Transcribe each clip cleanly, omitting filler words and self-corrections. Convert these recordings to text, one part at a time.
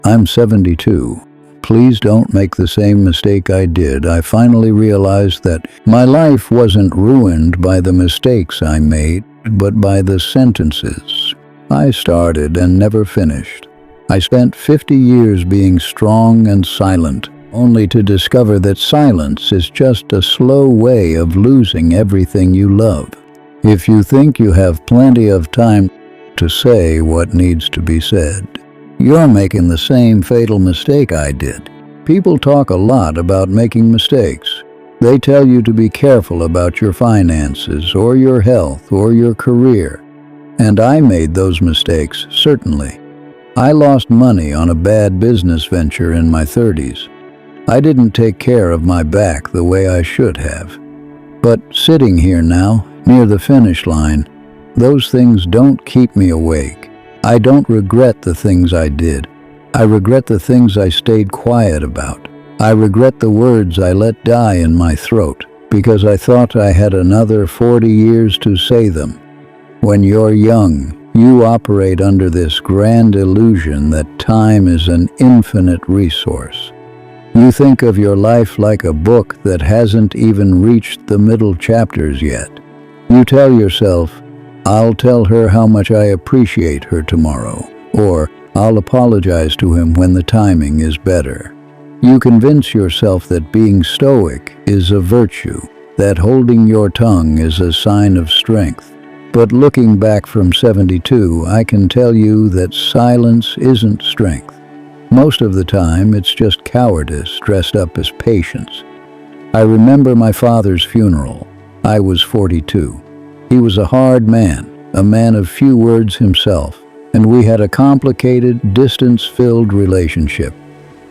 I'm 72. Please don't make the same mistake I did. I finally realized that my life wasn't ruined by the mistakes I made, but by the sentences I started and never finished. I spent 50 years being strong and silent, only to discover that silence is just a slow way of losing everything you love. If you think you have plenty of time to say what needs to be said, you're making the same fatal mistake I did. People talk a lot about making mistakes. They tell you to be careful about your finances or your health or your career. And I made those mistakes, certainly. I lost money on a bad business venture in my 30s. I didn't take care of my back the way I should have. But sitting here now, near the finish line, those things don't keep me awake. I don't regret the things I did. I regret the things I stayed quiet about. I regret the words I let die in my throat because I thought I had another 40 years to say them. When you're young, you operate under this grand illusion that time is an infinite resource. You think of your life like a book that hasn't even reached the middle chapters yet. You tell yourself, I'll tell her how much I appreciate her tomorrow, or I'll apologize to him when the timing is better. You convince yourself that being stoic is a virtue, that holding your tongue is a sign of strength. But looking back from 72, I can tell you that silence isn't strength. Most of the time, it's just cowardice dressed up as patience. I remember my father's funeral. I was 42. He was a hard man, a man of few words himself, and we had a complicated, distance-filled relationship.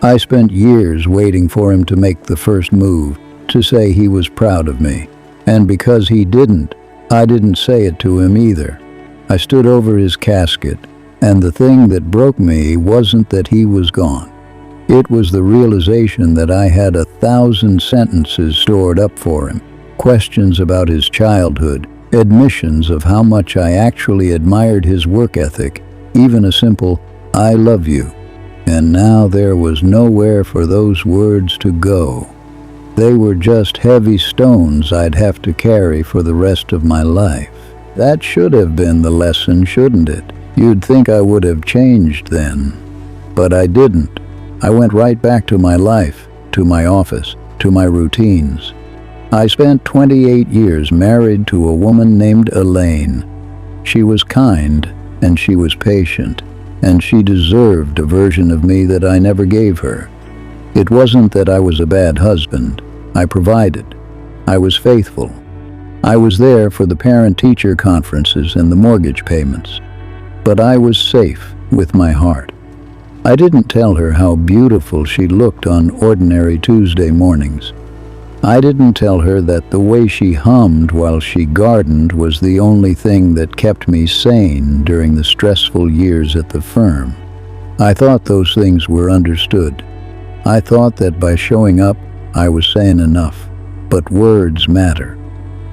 I spent years waiting for him to make the first move, to say he was proud of me. And because he didn't, I didn't say it to him either. I stood over his casket, and the thing that broke me wasn't that he was gone. It was the realization that I had 1,000 sentences stored up for him, questions about his childhood, admissions of how much I actually admired his work ethic, even a simple, I love you. And now there was nowhere for those words to go. They were just heavy stones I'd have to carry for the rest of my life. That should have been the lesson, shouldn't it? You'd think I would have changed then. But I didn't. I went right back to my life, to my office, to my routines. I spent 28 years married to a woman named Elaine. She was kind, and she was patient, and she deserved a version of me that I never gave her. It wasn't that I was a bad husband. I provided. I was faithful. I was there for the parent-teacher conferences and the mortgage payments. But I was safe with my heart. I didn't tell her how beautiful she looked on ordinary Tuesday mornings. I didn't tell her that the way she hummed while she gardened was the only thing that kept me sane during the stressful years at the firm. I thought those things were understood. I thought that by showing up, I was saying enough. But words matter.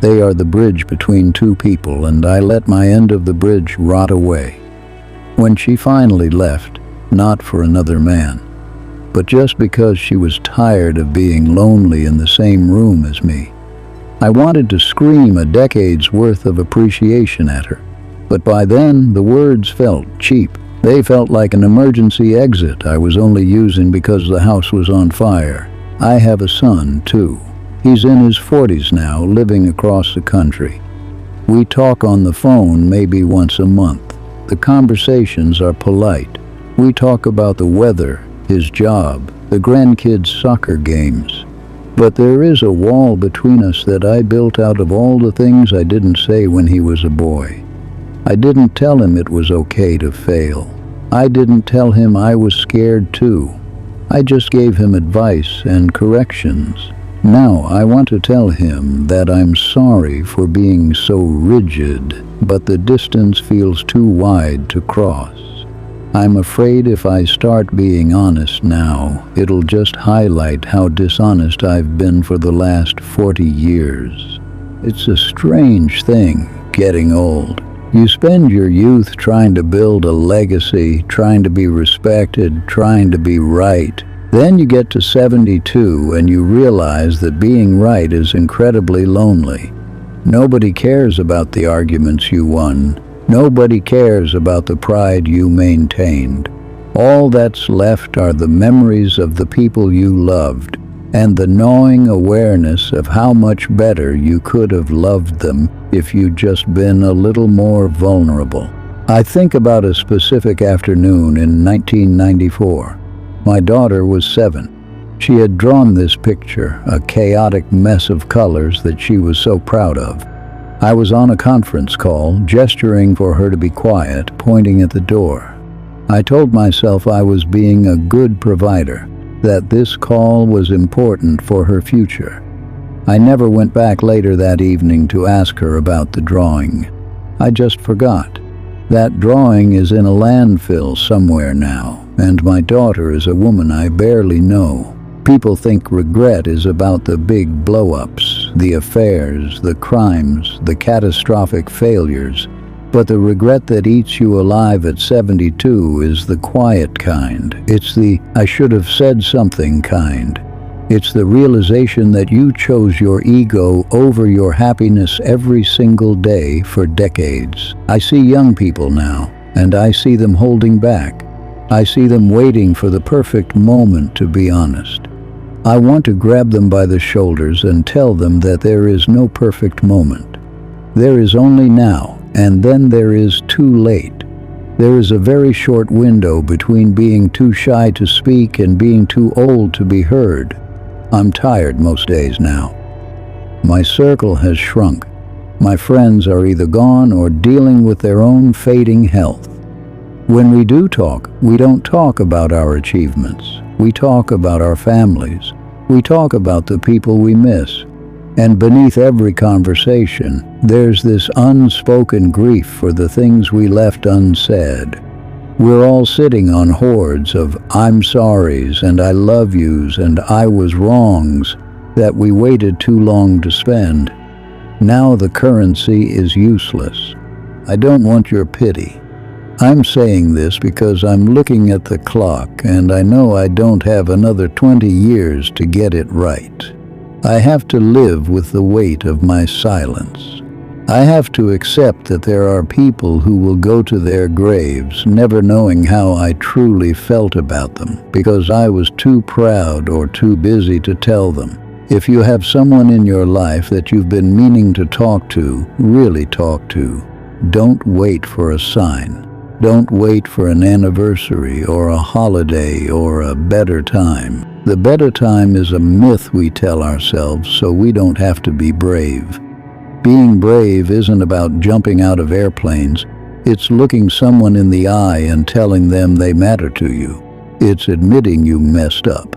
They are the bridge between two people, and I let my end of the bridge rot away. When she finally left, not for another man, but just because she was tired of being lonely in the same room as me. I wanted to scream a decade's worth of appreciation at her, but by then the words felt cheap. They felt like an emergency exit I was only using because the house was on fire. I have a son, too. He's in his 40s now, living across the country. We talk on the phone maybe once a month. The conversations are polite. We talk about the weather, his job, the grandkids' soccer games. But there is a wall between us that I built out of all the things I didn't say when he was a boy. I didn't tell him it was okay to fail. I didn't tell him I was scared too. I just gave him advice and corrections. Now I want to tell him that I'm sorry for being so rigid, but the distance feels too wide to cross. I'm afraid if I start being honest now, it'll just highlight how dishonest I've been for the last 40 years. It's a strange thing, getting old. You spend your youth trying to build a legacy, trying to be respected, trying to be right. Then you get to 72 and you realize that being right is incredibly lonely. Nobody cares about the arguments you won. Nobody cares about the pride you maintained. All that's left are the memories of the people you loved and the gnawing awareness of how much better you could have loved them if you'd just been a little more vulnerable. I think about a specific afternoon in 1994. My daughter was 7. She had drawn this picture, a chaotic mess of colors that she was so proud of. I was on a conference call, gesturing for her to be quiet, pointing at the door. I told myself I was being a good provider, that this call was important for her future. I never went back later that evening to ask her about the drawing. I just forgot. That drawing is in a landfill somewhere now, and my daughter is a woman I barely know. People think regret is about the big blow-ups, the affairs, the crimes, the catastrophic failures. But the regret that eats you alive at 72 is the quiet kind. It's the "I should have said something" kind. It's the realization that you chose your ego over your happiness every single day for decades. I see young people now, and I see them holding back. I see them waiting for the perfect moment, to be honest. I want to grab them by the shoulders and tell them that there is no perfect moment. There is only now, and then there is too late. There is a very short window between being too shy to speak and being too old to be heard. I'm tired most days now. My circle has shrunk. My friends are either gone or dealing with their own fading health. When we do talk, we don't talk about our achievements. We talk about our families. We talk about the people we miss. And beneath every conversation, there's this unspoken grief for the things we left unsaid. We're all sitting on hordes of "I'm sorries" and "I love yous" and "I was wrongs" that we waited too long to spend. Now the currency is useless. I don't want your pity. I'm saying this because I'm looking at the clock and I know I don't have another 20 years to get it right. I have to live with the weight of my silence. I have to accept that there are people who will go to their graves never knowing how I truly felt about them because I was too proud or too busy to tell them. If you have someone in your life that you've been meaning to talk to, really talk to, don't wait for a sign. Don't wait for an anniversary or a holiday or a better time. The better time is a myth we tell ourselves so we don't have to be brave. Being brave isn't about jumping out of airplanes. It's looking someone in the eye and telling them they matter to you. It's admitting you messed up.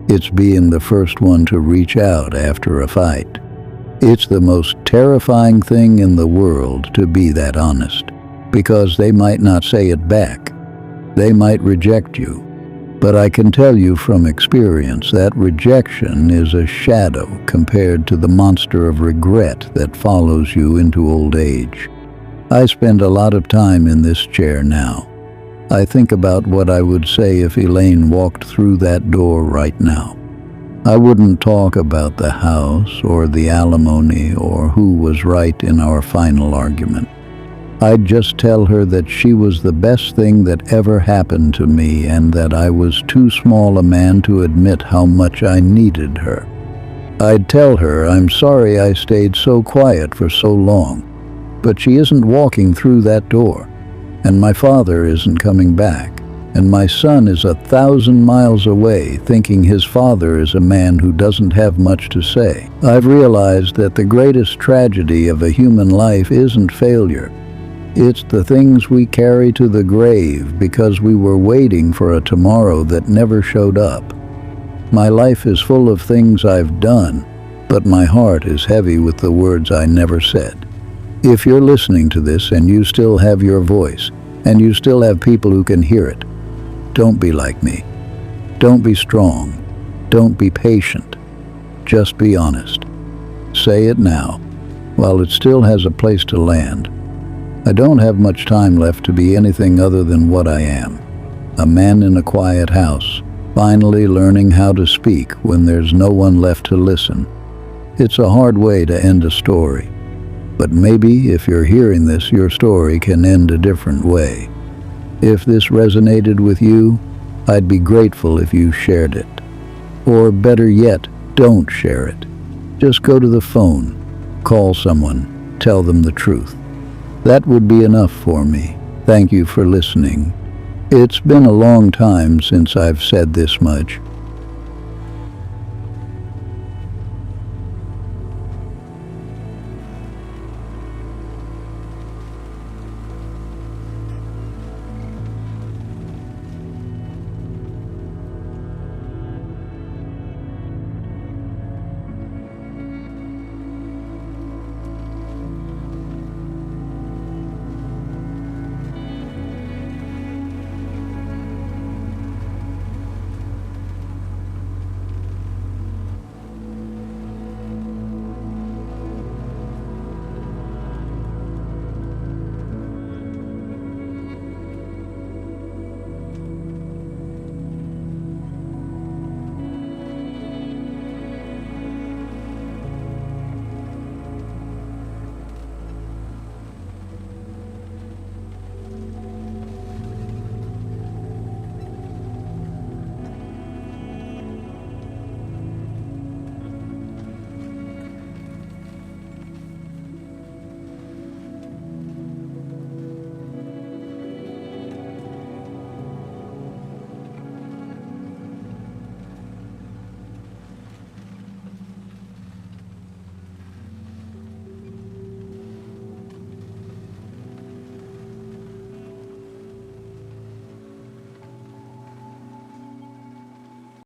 It's being the first one to reach out after a fight. It's the most terrifying thing in the world to be that honest, because they might not say it back. They might reject you. But I can tell you from experience that rejection is a shadow compared to the monster of regret that follows you into old age. I spend a lot of time in this chair now. I think about what I would say if Elaine walked through that door right now. I wouldn't talk about the house or the alimony or who was right in our final argument. I'd just tell her that she was the best thing that ever happened to me and that I was too small a man to admit how much I needed her. I'd tell her I'm sorry I stayed so quiet for so long, but she isn't walking through that door, and my father isn't coming back, and my son is 1,000 miles away thinking his father is a man who doesn't have much to say. I've realized that the greatest tragedy of a human life isn't failure. It's the things we carry to the grave because we were waiting for a tomorrow that never showed up. My life is full of things I've done, but my heart is heavy with the words I never said. If you're listening to this and you still have your voice, and you still have people who can hear it, don't be like me. Don't be strong. Don't be patient. Just be honest. Say it now, while it still has a place to land. I don't have much time left to be anything other than what I am. A man in a quiet house, finally learning how to speak when there's no one left to listen. It's a hard way to end a story, but maybe if you're hearing this, your story can end a different way. If this resonated with you, I'd be grateful if you shared it. Or better yet, don't share it. Just go to the phone, call someone, tell them the truth. That would be enough for me. Thank you for listening. It's been a long time since I've said this much.